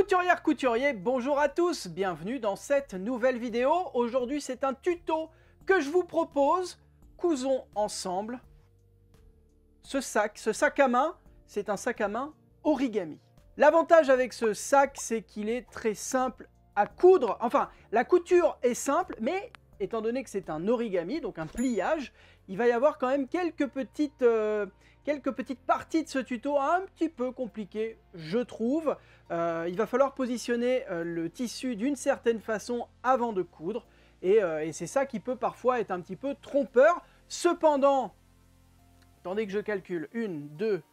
Couturière, couturier, bonjour à tous, bienvenue dans cette nouvelle vidéo. Aujourd'hui c'est un tuto que je vous propose. Cousons ensemble ce sac à main. C'est un sac à main origami. L'avantage avec ce sac, c'est qu'il est très simple à coudre. Enfin, la couture est simple, mais étant donné que c'est un origami, donc un pliage, il va y avoir quand même quelques petites parties de ce tuto un petit peu compliquées, je trouve. Il va falloir positionner le tissu d'une certaine façon avant de coudre. Et c'est ça qui peut parfois être un petit peu trompeur. Cependant, attendez que je calcule. 1, 2,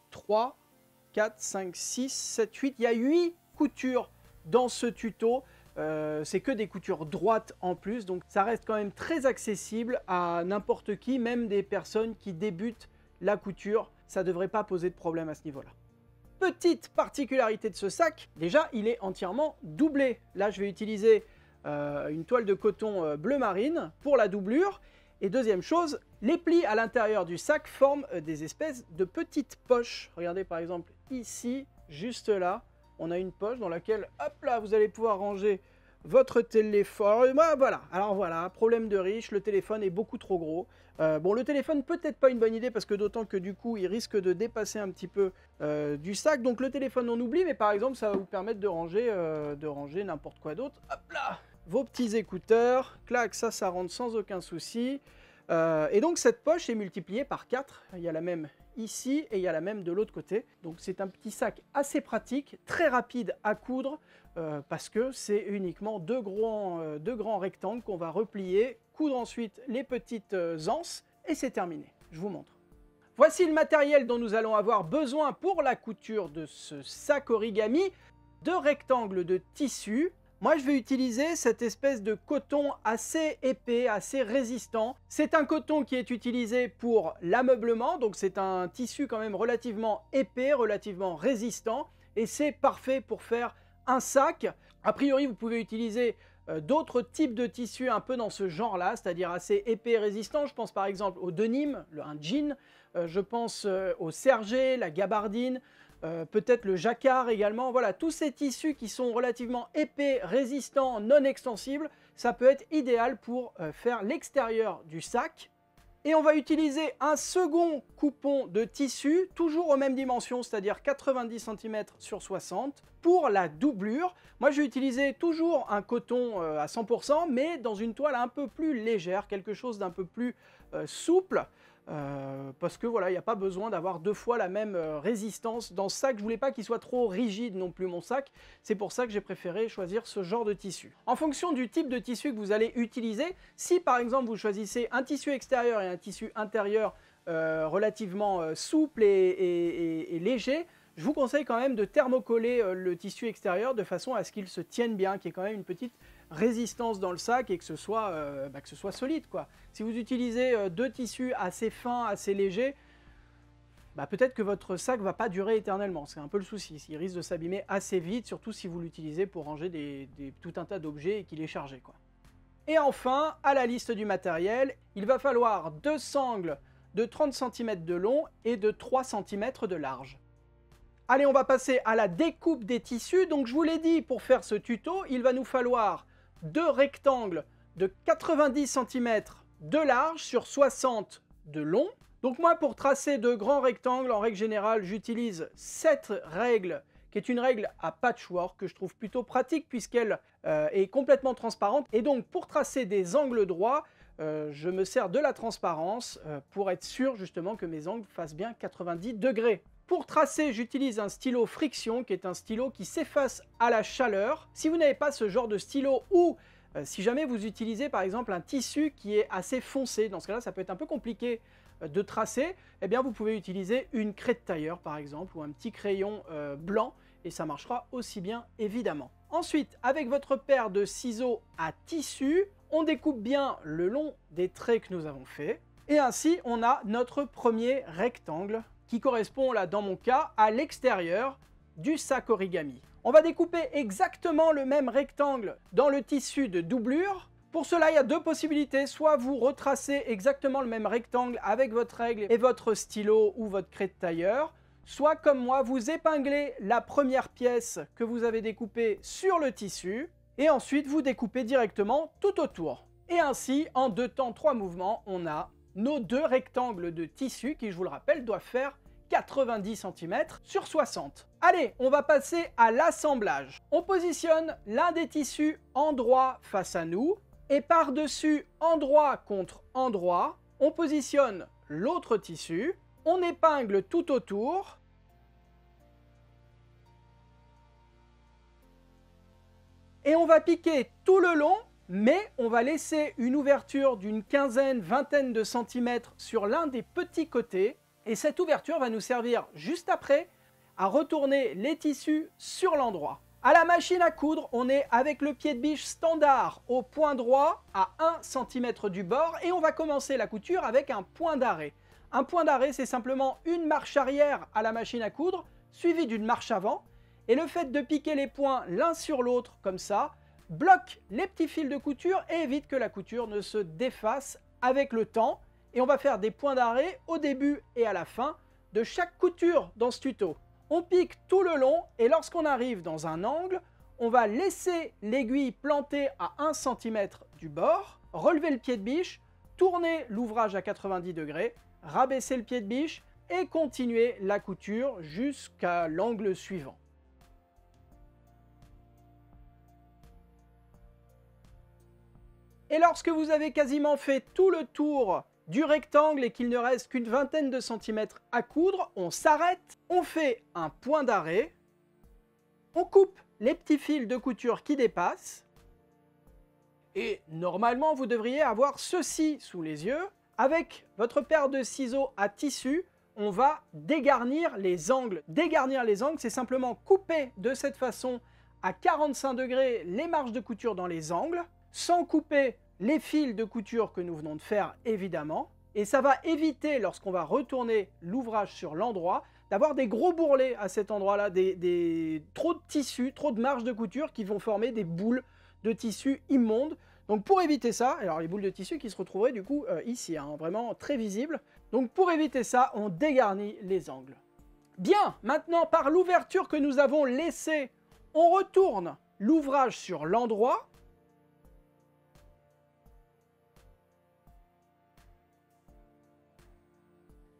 3, 4, 5, 6, 7, 8. Il y a 8 coutures dans ce tuto. C'est que des coutures droites en plus. Donc ça reste quand même très accessible à n'importe qui, même des personnes qui débutent la couture. Ça ne devrait pas poser de problème à ce niveau-là. Petite particularité de ce sac, déjà il est entièrement doublé. Là je vais utiliser une toile de coton bleu marine pour la doublure. Et deuxième chose, les plis à l'intérieur du sac forment des espèces de petites poches. Regardez par exemple ici, juste là, on a une poche dans laquelle, hop là, vous allez pouvoir ranger votre téléphone. Voilà, alors voilà, problème de riche, le téléphone est beaucoup trop gros. Bon, le téléphone peut-être pas une bonne idée parce que d'autant que du coup il risque de dépasser un petit peu du sac. Donc le téléphone on oublie, mais par exemple ça va vous permettre de ranger n'importe quoi d'autre. Hop là, vos petits écouteurs, clac, ça rentre sans aucun souci. Et donc cette poche est multipliée par 4, il y a la même ici et il y a la même de l'autre côté. Donc c'est un petit sac assez pratique, très rapide à coudre, parce que c'est uniquement deux grands rectangles qu'on va replier, coudre ensuite les petites anses et c'est terminé. Je vous montre. Voici le matériel dont nous allons avoir besoin pour la couture de ce sac origami. 2 rectangles de tissu. Moi, je vais utiliser cette espèce de coton assez épais, assez résistant. C'est un coton qui est utilisé pour l'ameublement, donc c'est un tissu quand même relativement épais, relativement résistant, et c'est parfait pour faire un sac. A priori, vous pouvez utiliser d'autres types de tissus un peu dans ce genre-là, c'est-à-dire assez épais et résistant. Je pense par exemple au denim, un jean, je pense au serge, la gabardine, peut-être le jacquard également. Voilà, tous ces tissus qui sont relativement épais, résistants, non extensibles, ça peut être idéal pour faire l'extérieur du sac. Et on va utiliser un second coupon de tissu, toujours aux mêmes dimensions, c'est-à-dire 90 cm sur 60, pour la doublure. Moi, je vais utiliser toujours un coton à 100%, mais dans une toile un peu plus légère, quelque chose d'un peu plus souple, parce que voilà, il n'y a pas besoin d'avoir 2 fois la même résistance dans ce sac. Je voulais pas qu'il soit trop rigide non plus mon sac, c'est pour ça que j'ai préféré choisir ce genre de tissu. En fonction du type de tissu que vous allez utiliser, si par exemple vous choisissez un tissu extérieur et un tissu intérieur relativement souple et léger, je vous conseille quand même de thermocoller le tissu extérieur de façon à ce qu'il se tienne bien, qu'il y ait quand même une petite résistance dans le sac et que ce soit solide, quoi. Si vous utilisez 2 tissus assez fins, assez légers, peut-être que votre sac ne va pas durer éternellement. C'est un peu le souci. Il risque de s'abîmer assez vite, surtout si vous l'utilisez pour ranger tout un tas d'objets et qu'il est chargé, quoi. Et enfin, à la liste du matériel, il va falloir 2 sangles de 30 cm de long et de 3 cm de large. Allez, on va passer à la découpe des tissus. Donc je vous l'ai dit, pour faire ce tuto, il va nous falloir 2 rectangles de 90 cm de large sur 60 de long. Donc moi, pour tracer de grands rectangles, en règle générale, j'utilise cette règle, qui est une règle à patchwork, que je trouve plutôt pratique puisqu'elle est complètement transparente. Et donc, pour tracer des angles droits, je me sers de la transparence pour être sûr justement que mes angles fassent bien 90 degrés. Pour tracer, j'utilise un stylo friction, qui est un stylo qui s'efface à la chaleur. Si vous n'avez pas ce genre de stylo, ou si jamais vous utilisez par exemple un tissu qui est assez foncé, dans ce cas-là, ça peut être un peu compliqué de tracer, eh bien vous pouvez utiliser une craie de tailleur par exemple, ou un petit crayon blanc, et ça marchera aussi bien évidemment. Ensuite, avec votre paire de ciseaux à tissu, on découpe bien le long des traits que nous avons faits, et ainsi on a notre premier rectangle, qui correspond là dans mon cas à l'extérieur du sac origami. On va découper exactement le même rectangle dans le tissu de doublure. Pour cela, il y a 2 possibilités. Soit vous retracez exactement le même rectangle avec votre règle et votre stylo ou votre craie de tailleur, soit comme moi, vous épinglez la première pièce que vous avez découpée sur le tissu, et ensuite vous découpez directement tout autour. Et ainsi, en 2 temps, 3 mouvements, on a nos 2 rectangles de tissu qui, je vous le rappelle, doivent faire 90 cm sur 60. Allez, on va passer à l'assemblage. On positionne l'un des tissus endroit face à nous, et par-dessus, endroit contre endroit, on positionne l'autre tissu, on épingle tout autour, et on va piquer tout le long, mais on va laisser une ouverture d'une quinzaine, vingtaine de centimètres sur l'un des petits côtés, et cette ouverture va nous servir juste après à retourner les tissus sur l'endroit. À la machine à coudre, on est avec le pied de biche standard au point droit à 1 cm du bord, et on va commencer la couture avec un point d'arrêt. Un point d'arrêt, c'est simplement une marche arrière à la machine à coudre, suivie d'une marche avant, et le fait de piquer les points l'un sur l'autre comme ça, bloque les petits fils de couture et évite que la couture ne se défasse avec le temps. Et on va faire des points d'arrêt au début et à la fin de chaque couture dans ce tuto. On pique tout le long, et lorsqu'on arrive dans un angle, on va laisser l'aiguille plantée à 1 cm du bord, relever le pied de biche, tourner l'ouvrage à 90 degrés, rabaisser le pied de biche et continuer la couture jusqu'à l'angle suivant. Et lorsque vous avez quasiment fait tout le tour du rectangle et qu'il ne reste qu'une vingtaine de centimètres à coudre, on s'arrête, on fait un point d'arrêt, on coupe les petits fils de couture qui dépassent, et normalement vous devriez avoir ceci sous les yeux. Avec votre paire de ciseaux à tissu, on va dégarnir les angles. Dégarnir les angles, c'est simplement couper de cette façon à 45 degrés les marges de couture dans les angles, sans couper les fils de couture que nous venons de faire évidemment, et ça va éviter, lorsqu'on va retourner l'ouvrage sur l'endroit, d'avoir des gros bourrelets à cet endroit-là, trop de tissu, trop de marges de couture qui vont former des boules de tissu immondes. Donc pour éviter ça, alors les boules de tissu qui se retrouveraient du coup ici, hein, vraiment très visibles. Donc pour éviter ça, on dégarnit les angles. Bien, maintenant par l'ouverture que nous avons laissée, on retourne l'ouvrage sur l'endroit.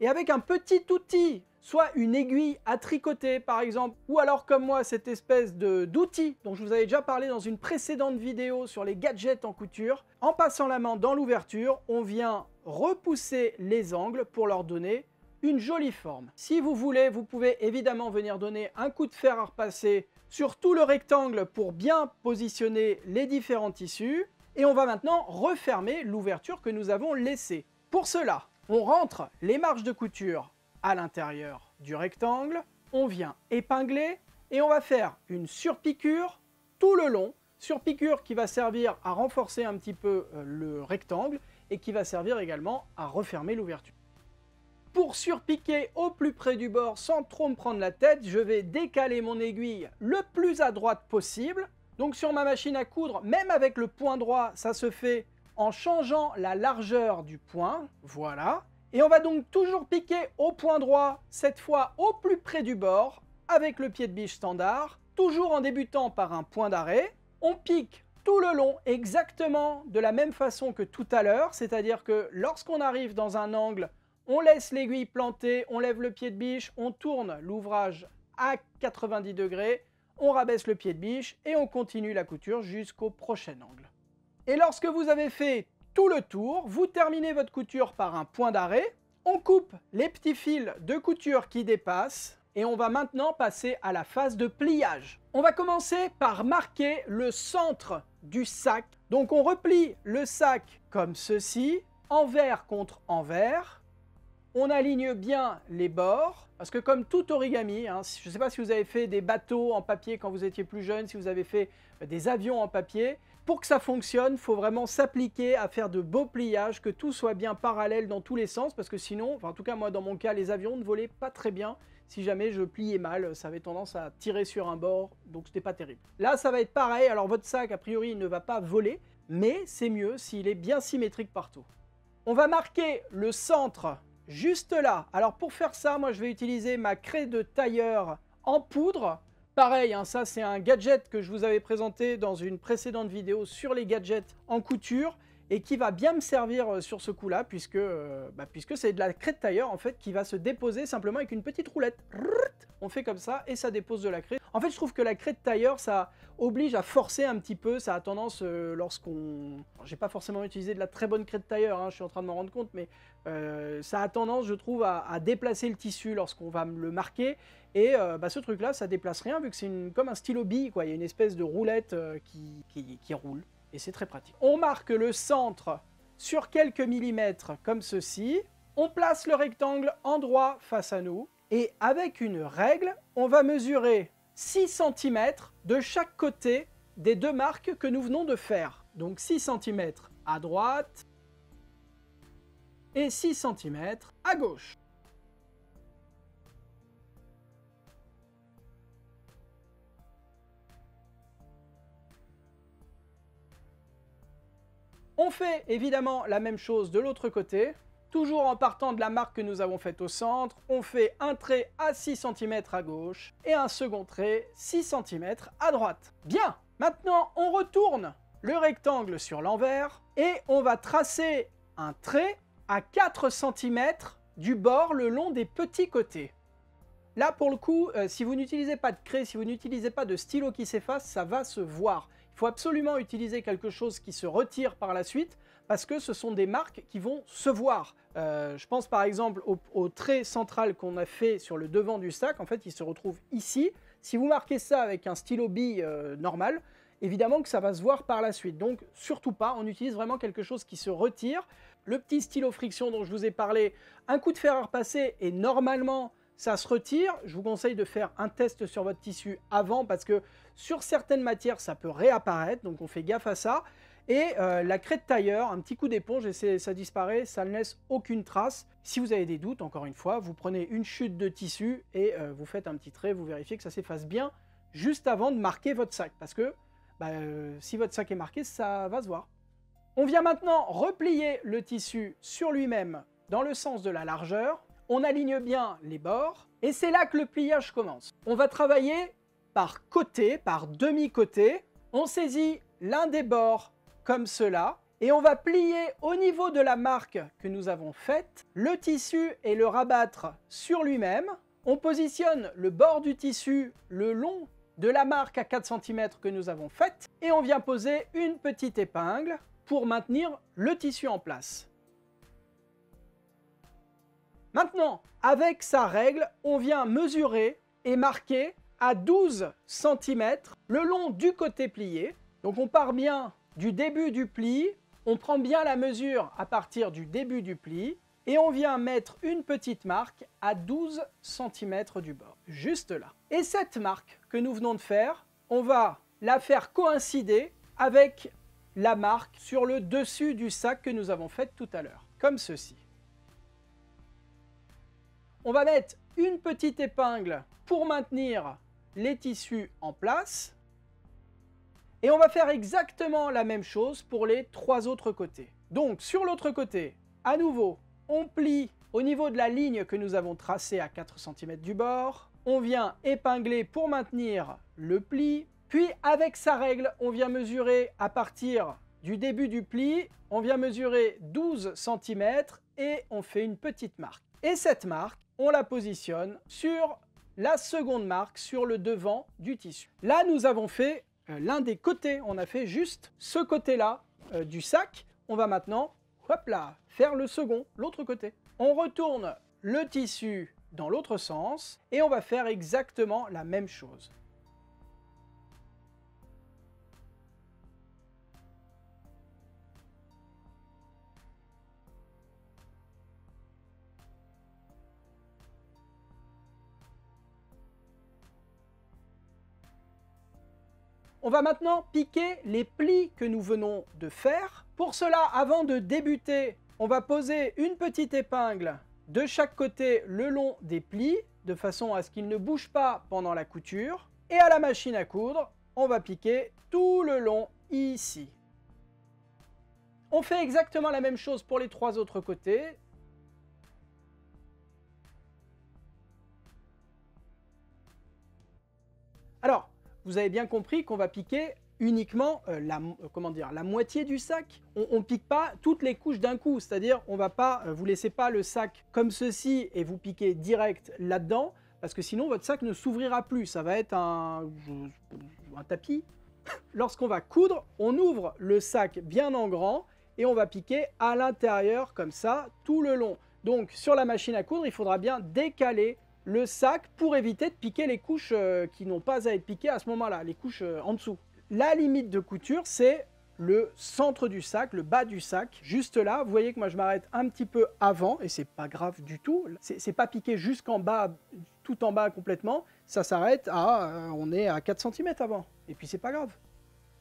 Et avec un petit outil, soit une aiguille à tricoter par exemple, ou alors comme moi cette espèce d'outil dont je vous avais déjà parlé dans une précédente vidéo sur les gadgets en couture, en passant la main dans l'ouverture, on vient repousser les angles pour leur donner une jolie forme. Si vous voulez, vous pouvez évidemment venir donner un coup de fer à repasser sur tout le rectangle pour bien positionner les différents tissus. Et on va maintenant refermer l'ouverture que nous avons laissée. Pour cela, on rentre les marges de couture à l'intérieur du rectangle, on vient épingler et on va faire une surpiqûre tout le long. Surpiqûre qui va servir à renforcer un petit peu le rectangle et qui va servir également à refermer l'ouverture. Pour surpiquer au plus près du bord sans trop me prendre la tête, je vais décaler mon aiguille le plus à droite possible. Donc sur ma machine à coudre, même avec le point droit, ça se fait en changeant la largeur du point, voilà. Et on va donc toujours piquer au point droit, cette fois au plus près du bord, avec le pied de biche standard, toujours en débutant par un point d'arrêt. On pique tout le long exactement de la même façon que tout à l'heure, c'est-à-dire que lorsqu'on arrive dans un angle, on laisse l'aiguille plantée, on lève le pied de biche, on tourne l'ouvrage à 90 degrés, on rabaisse le pied de biche et on continue la couture jusqu'au prochain angle. Et lorsque vous avez fait tout le tour, vous terminez votre couture par un point d'arrêt, on coupe les petits fils de couture qui dépassent et on va maintenant passer à la phase de pliage. On va commencer par marquer le centre du sac. Donc on replie le sac comme ceci, envers contre envers. On aligne bien les bords, parce que comme tout origami, hein, je ne sais pas si vous avez fait des bateaux en papier quand vous étiez plus jeune, si vous avez fait des avions en papier, pour que ça fonctionne, il faut vraiment s'appliquer à faire de beaux pliages, que tout soit bien parallèle dans tous les sens, parce que sinon, enfin, en tout cas moi dans mon cas, les avions ne volaient pas très bien. Si jamais je pliais mal, ça avait tendance à tirer sur un bord, donc c'était pas terrible. Là, ça va être pareil, alors votre sac, a priori, il ne va pas voler, mais c'est mieux s'il est bien symétrique partout. On va marquer le centre juste là. Alors pour faire ça, moi je vais utiliser ma craie de tailleur en poudre. Pareil, hein, ça c'est un gadget que je vous avais présenté dans une précédente vidéo sur les gadgets en couture et qui va bien me servir sur ce coup-là puisque c'est de la craie de tailleur en fait qui va se déposer simplement avec une petite roulette. On fait comme ça et ça dépose de la craie. En fait, je trouve que la craie de tailleur, ça oblige à forcer un petit peu. Ça a tendance, lorsqu'on... J'ai pas forcément utilisé de la très bonne craie de tailleur, hein, je suis en train de m'en rendre compte, mais ça a tendance, je trouve, à déplacer le tissu lorsqu'on va le marquer. Et ce truc-là, ça déplace rien vu que c'est comme un stylo bille, quoi. Il y a une espèce de roulette qui roule et c'est très pratique. On marque le centre sur quelques millimètres comme ceci. On place le rectangle endroit face à nous. Et avec une règle, on va mesurer 6 cm de chaque côté des deux marques que nous venons de faire. Donc 6 cm à droite et 6 cm à gauche. On fait évidemment la même chose de l'autre côté. Toujours en partant de la marque que nous avons faite au centre, on fait un trait à 6 cm à gauche et un second trait 6 cm à droite. Bien, maintenant on retourne le rectangle sur l'envers et on va tracer un trait à 4 cm du bord le long des petits côtés. Là pour le coup, si vous n'utilisez pas de craie, si vous n'utilisez pas de stylo qui s'efface, ça va se voir. Il faut absolument utiliser quelque chose qui se retire par la suite parce que ce sont des marques qui vont se voir. Je pense par exemple au trait central qu'on a fait sur le devant du sac. En fait, il se retrouve ici. Si vous marquez ça avec un stylo bille normal, évidemment que ça va se voir par la suite. Donc surtout pas, on utilise vraiment quelque chose qui se retire. Le petit stylo friction dont je vous ai parlé, un coup de fer à repasser et normalement ça se retire. Je vous conseille de faire un test sur votre tissu avant parce que sur certaines matières, ça peut réapparaître. Donc on fait gaffe à ça. Et la craie de tailleur, un petit coup d'éponge et ça disparaît, ça ne laisse aucune trace. Si vous avez des doutes, encore une fois, vous prenez une chute de tissu et vous faites un petit trait, vous vérifiez que ça s'efface bien juste avant de marquer votre sac. Parce que si votre sac est marqué, ça va se voir. On vient maintenant replier le tissu sur lui-même dans le sens de la largeur. On aligne bien les bords et c'est là que le pliage commence. On va travailler par côté, par demi-côté. On saisit l'un des bords comme cela et on va plier au niveau de la marque que nous avons faite le tissu et le rabattre sur lui-même. On positionne le bord du tissu le long de la marque à 4 cm que nous avons faite et on vient poser une petite épingle pour maintenir le tissu en place. Maintenant, avec sa règle, on vient mesurer et marquer à 12 cm le long du côté plié. Donc on part bien du début du pli, on prend bien la mesure à partir du début du pli et on vient mettre une petite marque à 12 cm du bord, juste là. Et cette marque que nous venons de faire, on va la faire coïncider avec la marque sur le dessus du sac que nous avons fait tout à l'heure, comme ceci. On va mettre une petite épingle pour maintenir les tissus en place. Et on va faire exactement la même chose pour les 3 autres côtés. Donc sur l'autre côté, à nouveau, on plie au niveau de la ligne que nous avons tracée à 4 cm du bord. On vient épingler pour maintenir le pli. Puis avec sa règle, on vient mesurer à partir du début du pli. On vient mesurer 12 cm et on fait une petite marque. Et cette marque, on la positionne sur la seconde marque, sur le devant du tissu. Là, nous avons fait l'un des côtés, on a fait juste ce côté-là du sac. On va maintenant, hop là, faire le second, l'autre côté. On retourne le tissu dans l'autre sens et on va faire exactement la même chose. On va maintenant piquer les plis que nous venons de faire. Pour cela, avant de débuter, on va poser une petite épingle de chaque côté le long des plis, de façon à ce qu'ils ne bougent pas pendant la couture. Et à la machine à coudre, on va piquer tout le long ici. On fait exactement la même chose pour les 3 autres côtés. Alors, vous avez bien compris qu'on va piquer uniquement la moitié du sac. On ne pique pas toutes les couches d'un coup, c'est-à-dire on va pas, vous laissez pas le sac comme ceci et vous piquez direct là-dedans, parce que sinon votre sac ne s'ouvrira plus, ça va être un tapis. Lorsqu'on va coudre, on ouvre le sac bien en grand et on va piquer à l'intérieur comme ça tout le long. Donc sur la machine à coudre, il faudra bien décaler le sac pour éviter de piquer les couches qui n'ont pas à être piquées à ce moment-là, les couches en dessous. La limite de couture, c'est le centre du sac, le bas du sac, juste là. Vous voyez que moi je m'arrête un petit peu avant et c'est pas grave du tout. C'est pas piqué jusqu'en bas, tout en bas complètement. Ça s'arrête à, on est à 4 cm avant. Et puis c'est pas grave.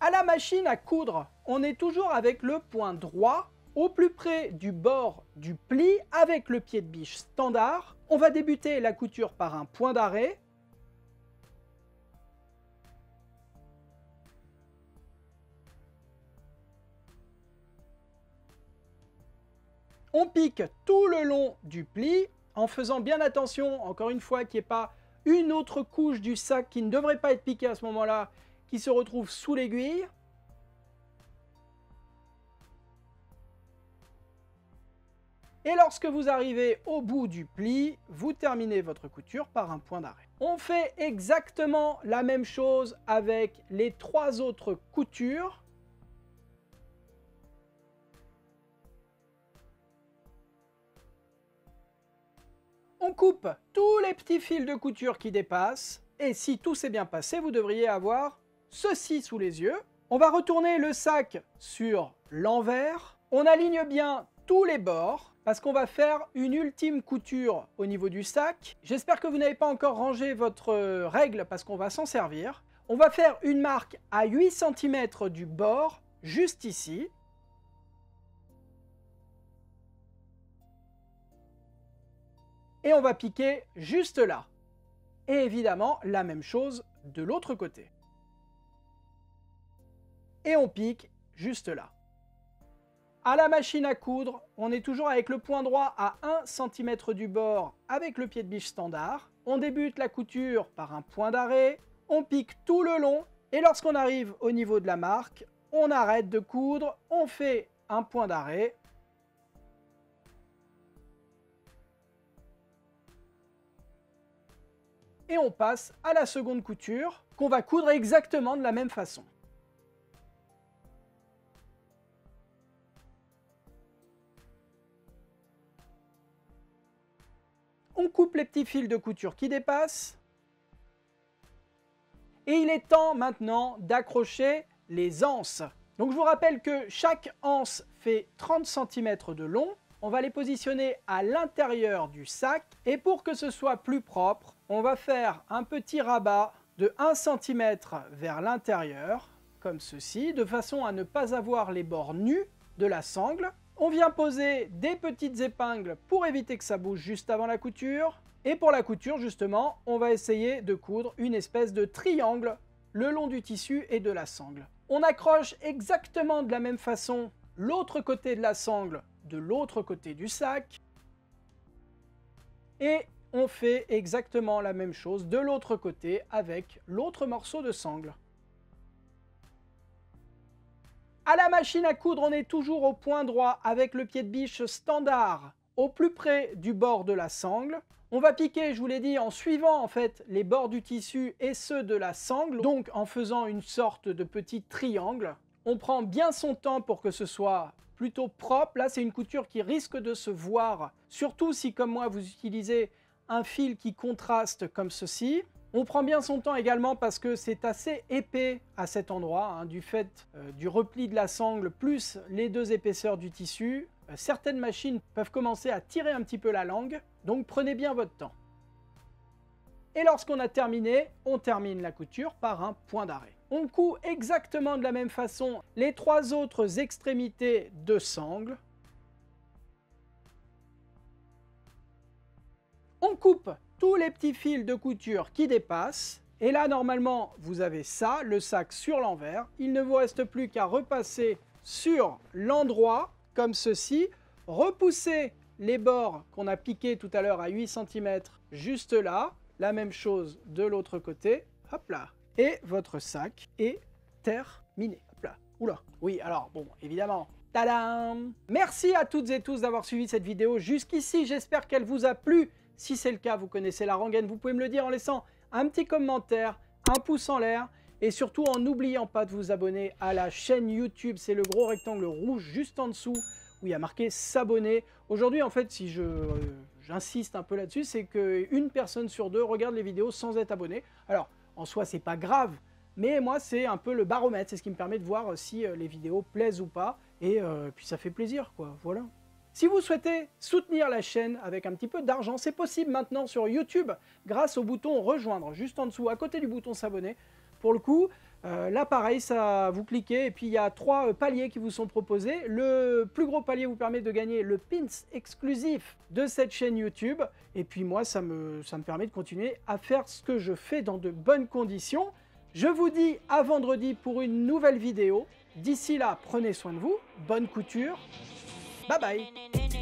À la machine à coudre, on est toujours avec le point droit au plus près du bord du pli avec le pied de biche standard. On va débuter la couture par un point d'arrêt. On pique tout le long du pli en faisant bien attention, encore une fois, qu'il n'y ait pas une autre couche du sac qui ne devrait pas être piquée à ce moment-là, qui se retrouve sous l'aiguille. Et lorsque vous arrivez au bout du pli, vous terminez votre couture par un point d'arrêt. On fait exactement la même chose avec les 3 autres coutures. On coupe tous les petits fils de couture qui dépassent. Et si tout s'est bien passé, vous devriez avoir ceci sous les yeux. On va retourner le sac sur l'envers. On aligne bien tous les bords parce qu'on va faire une ultime couture au niveau du sac. J'espère que vous n'avez pas encore rangé votre règle parce qu'on va s'en servir. On va faire une marque à 8 cm du bord, juste ici. Et on va piquer juste là. Et évidemment, la même chose de l'autre côté. Et on pique juste là. À la machine à coudre, on est toujours avec le point droit à 1 cm du bord avec le pied de biche standard. On débute la couture par un point d'arrêt, on pique tout le long et lorsqu'on arrive au niveau de la marque, on arrête de coudre, on fait un point d'arrêt. Et on passe à la seconde couture qu'on va coudre exactement de la même façon. On coupe les petits fils de couture qui dépassent. Et il est temps maintenant d'accrocher les anses. Donc je vous rappelle que chaque anse fait 30 cm de long. On va les positionner à l'intérieur du sac. Et pour que ce soit plus propre, on va faire un petit rabat de 1 cm vers l'intérieur, comme ceci, de façon à ne pas avoir les bords nus de la sangle. On vient poser des petites épingles pour éviter que ça bouge juste avant la couture. Et pour la couture, justement, on va essayer de coudre une espèce de triangle le long du tissu et de la sangle. On accroche exactement de la même façon l'autre côté de la sangle de l'autre côté du sac. Et on fait exactement la même chose de l'autre côté avec l'autre morceau de sangle. À la machine à coudre, on est toujours au point droit avec le pied de biche standard au plus près du bord de la sangle. On va piquer, je vous l'ai dit, en suivant en fait les bords du tissu et ceux de la sangle, donc en faisant une sorte de petit triangle. On prend bien son temps pour que ce soit plutôt propre. Là, c'est une couture qui risque de se voir, surtout si, comme moi, vous utilisez un fil qui contraste comme ceci. On prend bien son temps également parce que c'est assez épais à cet endroit, hein, du fait du repli de la sangle plus les 2 épaisseurs du tissu. Certaines machines peuvent commencer à tirer un petit peu la langue, donc prenez bien votre temps. Et lorsqu'on a terminé, on termine la couture par un point d'arrêt. On coud exactement de la même façon les 3 autres extrémités de sangle. On coupe tous les petits fils de couture qui dépassent. Et là, normalement, vous avez ça, le sac sur l'envers. Il ne vous reste plus qu'à repasser sur l'endroit, comme ceci. Repousser les bords qu'on a piqués tout à l'heure à 8 cm juste là. La même chose de l'autre côté. Hop là. Et votre sac est terminé. Hop là. Oula. Oui, alors, bon, évidemment. Tadam! Merci à toutes et tous d'avoir suivi cette vidéo jusqu'ici. J'espère qu'elle vous a plu. Si c'est le cas, vous connaissez la rengaine. Vous pouvez me le dire en laissant un petit commentaire, un pouce en l'air. Et surtout en n'oubliant pas de vous abonner à la chaîne YouTube. C'est le gros rectangle rouge juste en dessous où il y a marqué s'abonner. Aujourd'hui, en fait, si j'insiste un peu là-dessus, c'est qu'une personne sur deux regarde les vidéos sans être abonné. Alors, en soi, c'est pas grave, mais moi, c'est un peu le baromètre. C'est ce qui me permet de voir si les vidéos plaisent ou pas. Et puis, ça fait plaisir, quoi. Voilà. Si vous souhaitez soutenir la chaîne avec un petit peu d'argent, c'est possible maintenant sur YouTube grâce au bouton rejoindre, juste en dessous, à côté du bouton s'abonner. Pour le coup, là pareil, ça, vous cliquez et puis il y a 3 paliers qui vous sont proposés. Le plus gros palier vous permet de gagner le pins exclusif de cette chaîne YouTube. Et puis moi, ça me permet de continuer à faire ce que je fais dans de bonnes conditions. Je vous dis à vendredi pour une nouvelle vidéo. D'ici là, prenez soin de vous, bonne couture, bye bye.